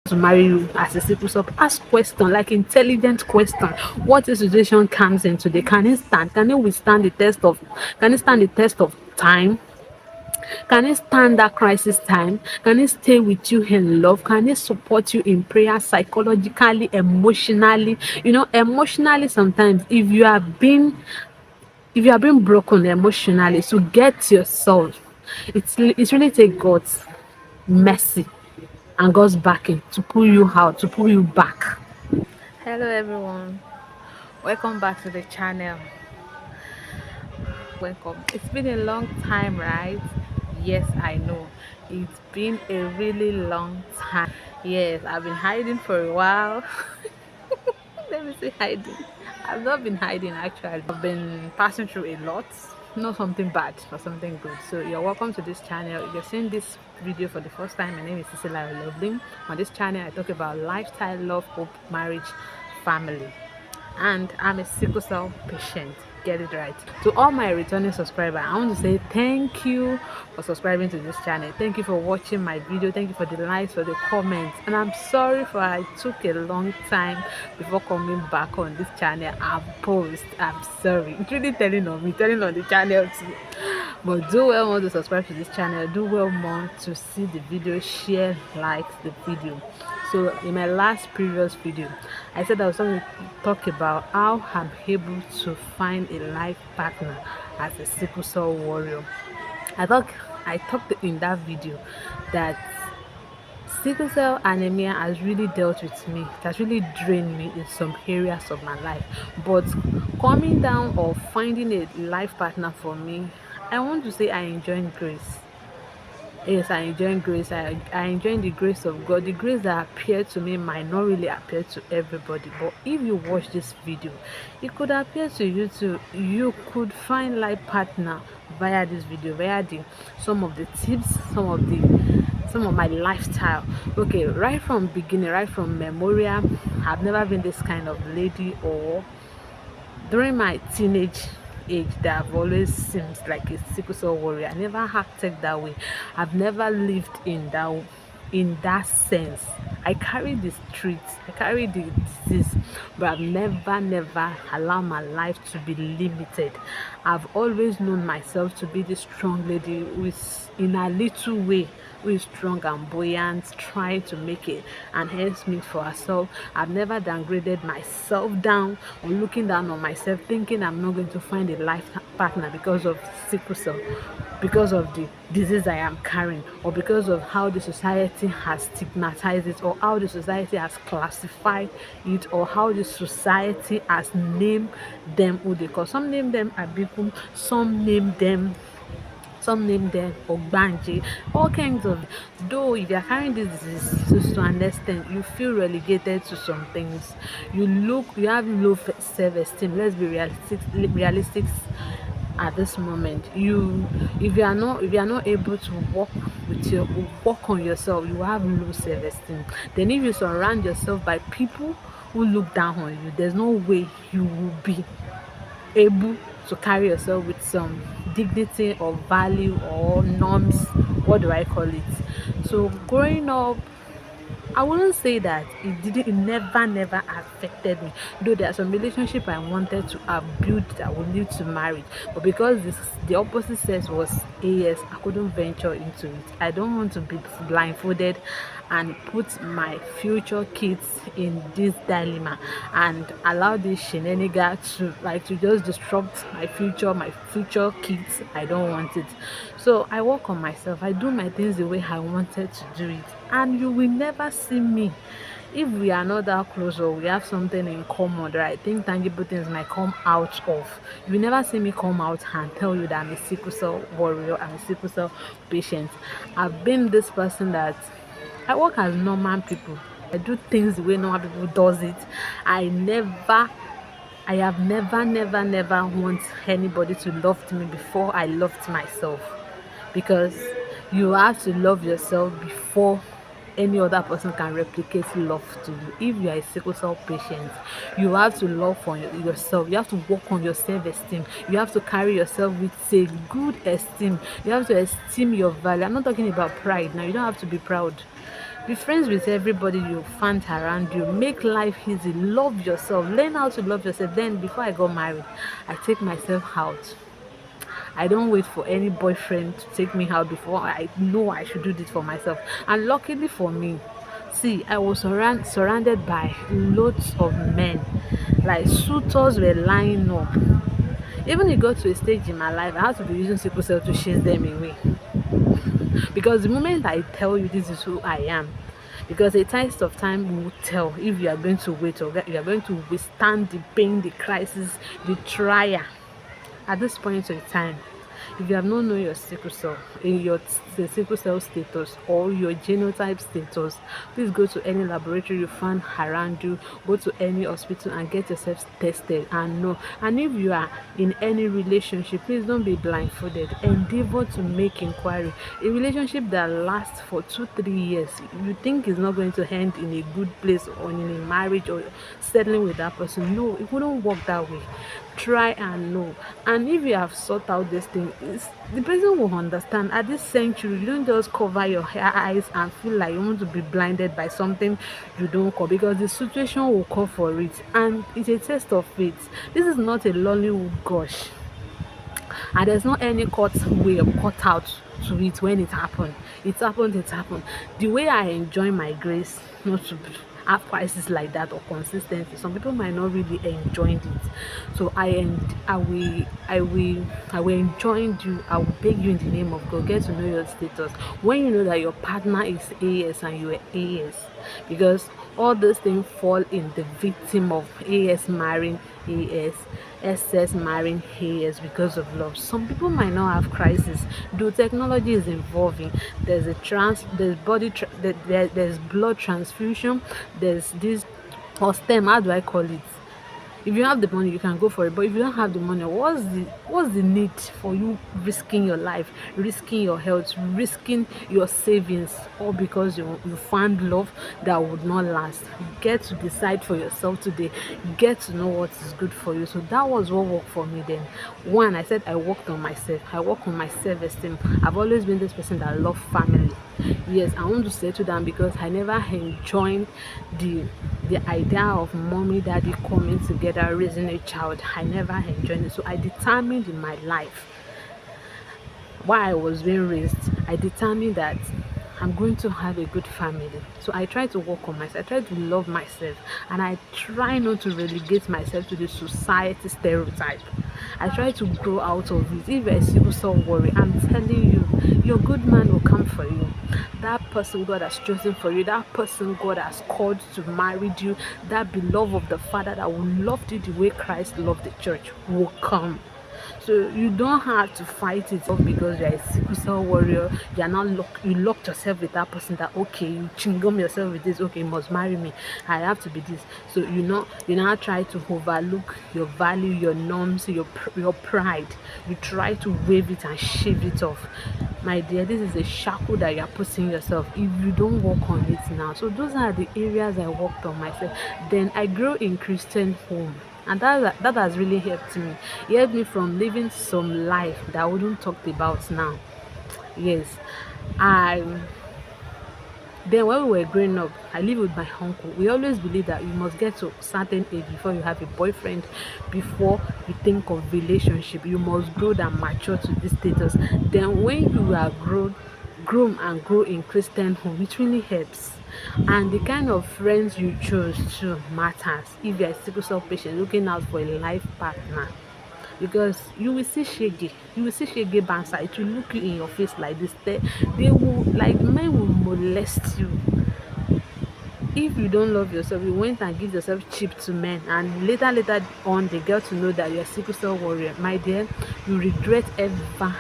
to marry you as a sickle cell, ask question like intelligent question. What if situation comes in today? Can it stand? Can it withstand the test of? Can it stand the test of time? Can it stand that crisis time? Can it stay with you in love? Can it support you in prayer, psychologically, emotionally? Emotionally sometimes if you are being broken emotionally, to get yourself, it's really take God's mercy and God's backing to pull you out, to pull you back. Hello everyone, welcome back to the channel. Welcome. It's been a long time, right? Yes, I know. It's been a really long time. Yes, I've been hiding for a while. Let me say hiding. I've not been hiding actually. I've been passing through a lot. Not something bad, but something good. So you're welcome to this channel. If you're seeing this video for the first time, my name is Cecilia Lovely. On this channel, I talk about lifestyle, love, hope, marriage, family, and I'm a sickle cell patient. Get it right. To all my returning subscribers, I want to say thank you for subscribing to this channel. Thank you for watching my video. Thank you for the likes, for the comments. And I'm sorry for I took a long time before coming back on this channel and post. I'm sorry. It's really telling on me, telling on the channel too. But do well more to subscribe to this channel. Do well more to see the video, share, like the video. So in my last previous video, I said I was going to talk about how I'm able to find a life partner as a sickle cell warrior. I thought I talked in that video that sickle cell anemia has really dealt with me. It has really drained me in some areas of my life. But coming down or finding a life partner for me, I want to say I enjoy grace. Yes, I enjoy grace. I enjoy the grace of God. The grace that appeared to me might not really appear to everybody, but if you watch this video, it could appear to you too. You could find life partner via this video, via the some of the tips, some of my lifestyle. Okay, right from beginning, right from memorial, I've never been this kind of lady, or during my teenage age that I've always seemed like a sickle cell warrior. I never acted that way. I've never lived in that sense. I carry the streets, I carry the disease, but I've never allowed my life to be limited. I've always known myself to be the strong lady who is in a little way, who is strong and buoyant, trying to make it and hence meet for herself. I've never downgraded myself down or looking down on myself, thinking I'm not going to find a life partner because of sickle cell, because of the disease I am carrying, or because of how the society has stigmatized it, or how the society has classified it, or how the society has named them who they call. Some name them Abikum, some name them Ogbanje, all kinds of. Though if you're carrying this disease to an extent, you feel relegated to some things. You have low self-esteem. Let's be realistic at this moment. If you are not able to work on yourself, you have low self-esteem. Then if you surround yourself by people who look down on you, there's no way you will be able to carry yourself with some dignity or value or norms. What do I call it? So growing up, I wouldn't say that it never affected me. Though there are some relationship I wanted to have built that would lead to marriage, but because the opposite sex was AS, I couldn't venture into it. I don't want to be blindfolded and put my future kids in this dilemma and allow this shenanigan to just disrupt my future kids. I don't want it. So I work on myself. I do my things the way I wanted to do it, and you will never see me. If we are not that close or we have something in common that I think tangible things might come out of, you will never see me come out and tell you that I'm a sickle cell warrior, I'm a sickle cell patient. I've been this person that I work as normal people. I do things the way normal people does it. I never I have never want anybody to love me before I loved myself, because you have to love yourself before any other person can replicate love to you. If you are a sickle cell patient, you have to love for yourself. You have to work on your self-esteem. You have to carry yourself with a good esteem. You have to esteem your value. I'm not talking about pride now. You don't have to be proud. Be friends with everybody you find around you. Make life easy. Love yourself. Learn how to love yourself. Then, before I got married, I take myself out. I don't wait for any boyfriend to take me out before I know I should do this for myself. And luckily for me, see, I was surrounded by loads of men. Like suitors were lining up. Even it got to a stage in my life, I had to be using sickle cell to chase them away. Because the moment I tell you this is who I am, because a test of time will tell if you are going to wait or you are going to withstand the pain, the crisis, the trial at this point in time. If you have not known your sickle cell, in your the sickle cell status or your genotype status, please go to any laboratory you find around you, go to any hospital and get yourself tested and know. And if you are in any relationship, please don't be blindfolded. Endeavor to make inquiry. A relationship that lasts for 2-3 years, you think is not going to end in a good place or in a marriage or settling with that person. No, it wouldn't work that way. Try and know. And if you have sought out this thing, the person will understand. At this century, you don't just cover your eyes and feel like you want to be blinded by something you don't call, because the situation will call for it, and it's a test of faith. This is not a Lollywood gush, and there's not any cut way or cut out to it. When it happened, it happened. The way I enjoy my grace, not to have crisis like that or consistency, some people might not really enjoy it. So I will enjoy you. I will beg you in the name of God, get to know your status. When you know that your partner is AS and you are AS, because all those things fall in the victim of AS marrying AS, SS marrying AS because of love. Some people might not have crisis, though technology is evolving. There's there's blood transfusion, there's this, or STEM, how do I call it? If you have the money, you can go for it. But if you don't have the money, what's the need for you risking your life, risking your health, risking your savings, all because you found love that would not last? Get to decide for yourself today. Get to know what is good for you. So that was what worked for me then. One, I said I worked on myself. I work on my self-esteem. I've always been this person that love family. Yes, I want to settle down because I never enjoyed the idea of mommy daddy coming together raising a child. I never enjoyed it. So I determined in my life, while I was being raised, I determined that I'm going to have a good family. So I try to work on myself, I try to love myself, and I try not to relegate myself to the society stereotype. I try to grow out of it. If you're a sickle cell warrior, I'm telling you, your good man will come for you. That person God has chosen for you, that person God has called to marry you, that beloved of the Father that will love you the way Christ loved the church will come. So you don't have to fight it off because you're a sickle cell warrior. You're not you locked yourself with that person that, okay, you chingum yourself with this, okay, you must marry me. I have to be this. So you now try to overlook your value, your norms, your pride. You try to wave it and shave it off. My dear, this is a shackle that you're putting yourself if you don't work on it now. So those are the areas I worked on myself. Then I grew in Christian home, and that has really helped me. It helped me from living some life that I wouldn't talk about now. Yes, I then when we were growing up, I lived with my uncle. We always believe that you must get to a certain age before you have a boyfriend, before you think of relationship. You must grow and mature to this status. Then when you are groom and grow in Christian home, it really helps. And the kind of friends you choose too matters. If you're a sickle cell patient looking out for a life partner, because you will see shege bansa. It will look you in your face like this. They will, like, men will molest you if you don't love yourself. You went and give yourself cheap to men, and later on they get to know that you're a sickle cell warrior. My dear, you regret ever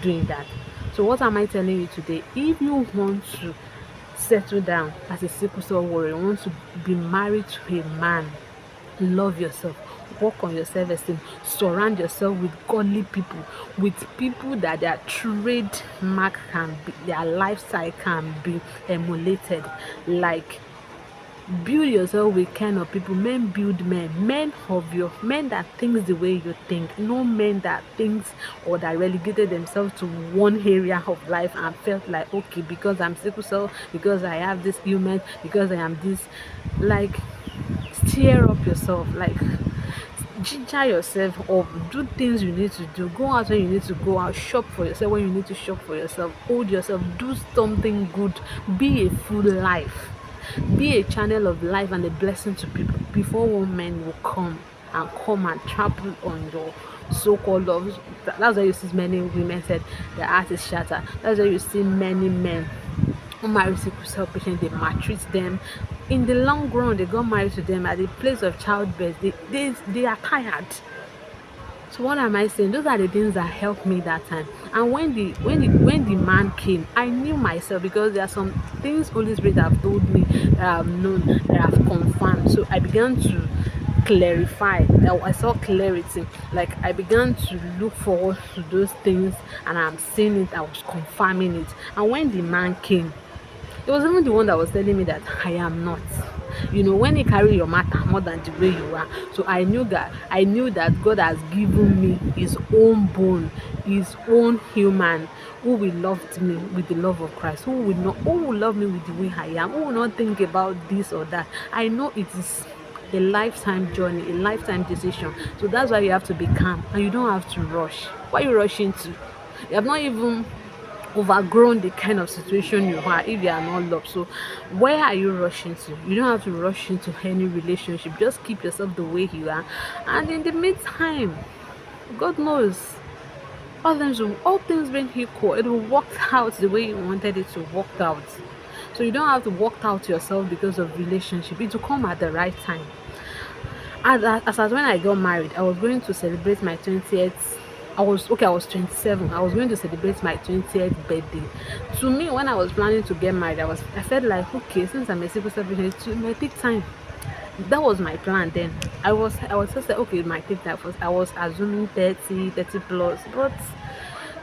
doing that. So what am I telling you today? If you want to settle down as a sickle cell warrior, you want to be married to a man, love yourself, work on your self-esteem, surround yourself with godly people, with people that their trademark can be, their lifestyle can be emulated. Like Build yourself with kind of people. Men build men. Men that thinks the way you think. No men that thinks or that relegated themselves to one area of life and felt like, okay, because I'm sickle cell, because I have this ailment, because I am this. Like, stir up yourself. Like, ginger yourself up. Do things you need to do. Go out when you need to go out. Shop for yourself when you need to shop for yourself. Hold yourself. Do something good. Be a full life. Be a channel of life and a blessing to people before one man will come and trample on your so-called love. That's why you see many women said their heart is shattered. That's why you see many men who marry sickle cell patients, they maltreat them. In the long run, they got married to them at the place of childbirth. They are tired. So what am I saying? Those are the things that helped me that time. And when the man came, I knew myself, because there are some things Holy Spirit have told me, that I've known, that I've confirmed. So I began to clarify. I saw clarity. Like, I began to look forward to those things, and I'm seeing it. I was confirming it. And when the man came, he was even the one that was telling me that I am not. When he carry your matter more than the way you are. So I knew that God has given me his own bone, his own human, who will love me with the love of Christ, who will love me with the way I am, who will not think about this or that. I know it is a lifetime journey, a lifetime decision. So that's why you have to be calm and you don't have to rush. Why are you rushing to? You have not even overgrown the kind of situation you are if you are not loved. So where are you rushing to? You don't have to rush into any relationship. Just keep yourself the way you are, and in the meantime, God knows, all things being equal, it will work out the way you wanted it to work out. So you don't have to work out yourself because of relationship. It will come at the right time. As when I got married, I was going to celebrate my 20th. I was 27. I was going to celebrate my 20th birthday. To me, when I was planning to get married, I felt like, okay, since I'm a civil servant, it might take time. That was my plan then. I was just like, okay, it might take time. First, I was assuming 30 plus, but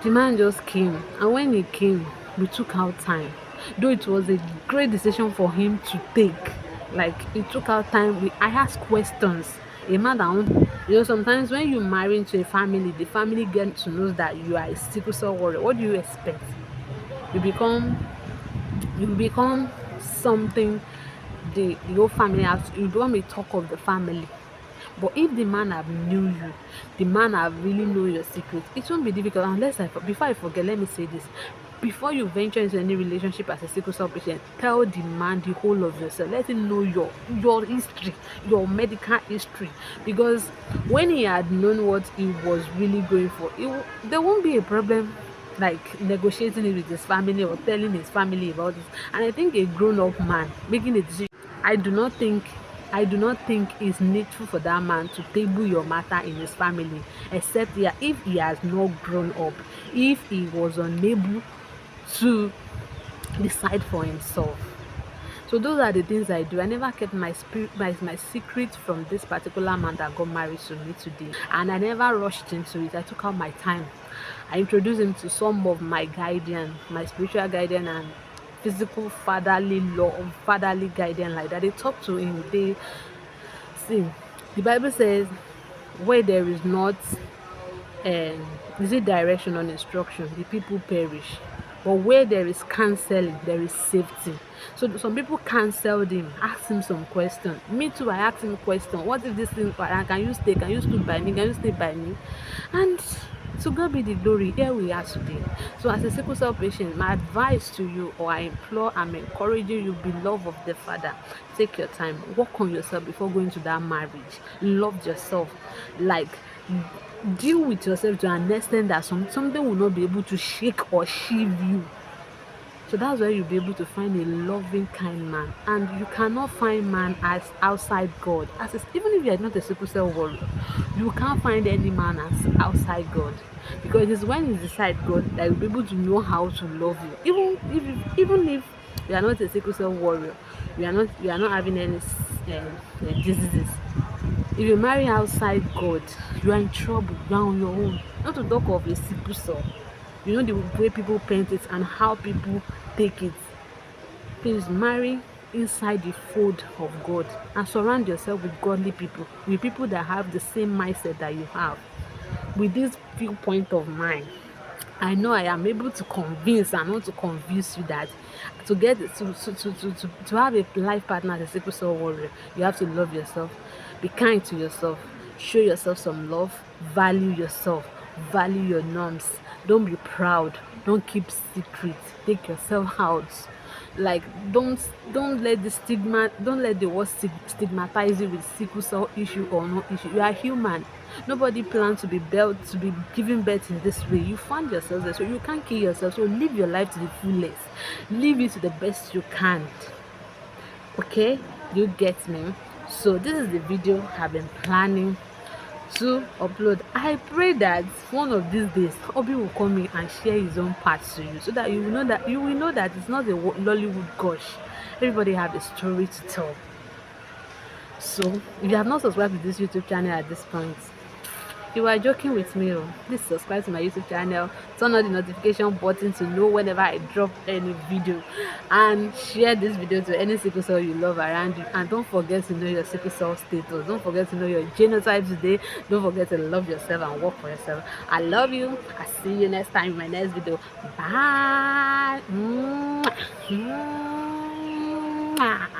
the man just came, and when he came, we took out time. Though it was a great decision for him to take, like, it took out time. I asked questions. A man that sometimes when you marry into a family, the family get to know that you are a sickle cell warrior. What do you expect? You become something. The whole family has, you become a talk of the family. But if the man have knew you, the man have really know your secret, it won't be difficult. Unless before I forget, let me say this. Before you venture into any relationship as a sickle cell patient, tell the man the whole of yourself. Let him know your history, your medical history. Because when he had known what he was really going for, there won't be a problem like negotiating it with his family or telling his family about this. And I think a grown-up man making a decision, I do not think I do not think it's needful for that man to table your matter in his family, except if he has not grown up, if he was unable to decide for himself. So those are the things I do. I never kept my secret from this particular man that got married to me today, and I never rushed into it. I took out my time. I introduced him to some of my guardian, my spiritual guardian, and physical fatherly love, fatherly guardian, like that. They talk to him. They see. The Bible says, where there is not is it direction or instruction, the people perish. But where there is counseling, there is safety. So some people counselled him, asked him some questions. Me too, I asked him question. What if this thing, can you stay? Can you stood by me? Can you stay by me? And to God be the glory, here we are today. So as a sickle cell patient, my advice to you, or I implore, I'm encouraging you, beloved of the Father, take your time, work on yourself before going to that marriage. Love yourself. Like, deal with yourself to an extent that something will not be able to shake or shiv you. So that's where you'll be able to find a loving, kind man. And you cannot find man as outside God. Even if you are not a sickle cell warrior, you can't find any man as outside God. Because it's when he's inside God that you'll be able to know how to love you. Even if you are not a sickle cell warrior, you are not having any diseases. If you marry outside God, you are in trouble. You are on your own. Not to talk of a sickle cell. The way people paint it and how people take it. Please marry inside the fold of God, and surround yourself with godly people, with people that have the same mindset that you have. With this viewpoint of mine, I know I am able to convince and want to convince you that to get to have a life partner as a sickle cell warrior, you have to love yourself, be kind to yourself, show yourself some love, value yourself, value your norms. Don't be proud, don't keep secrets, take yourself out. Like don't let the stigma, don't let the word stigmatize you with sickle cell issue or no issue. You are human. Nobody planned to be built to be giving birth in this way. You found yourself there, so you can't kill yourself. So live your life to the fullest, live it to the best you can. Okay, you get me? So this is the video I've been planning to upload. I pray that one of these days Obi will come in and share his own part to you, so that you will know that it's not a Lollywood gush. Everybody have a story to tell. So if you have not subscribed to this YouTube channel at this point, you are joking with me. Oh. Please subscribe to my YouTube channel, turn on the notification button to know whenever I drop any video, and share this video to any sickle cell you love around you. And don't forget to know your sickle cell status. Don't forget to know your genotype today. Don't forget to love yourself and work for yourself. I love you. I'll see you next time in my next video. Bye. Mwah. Mwah.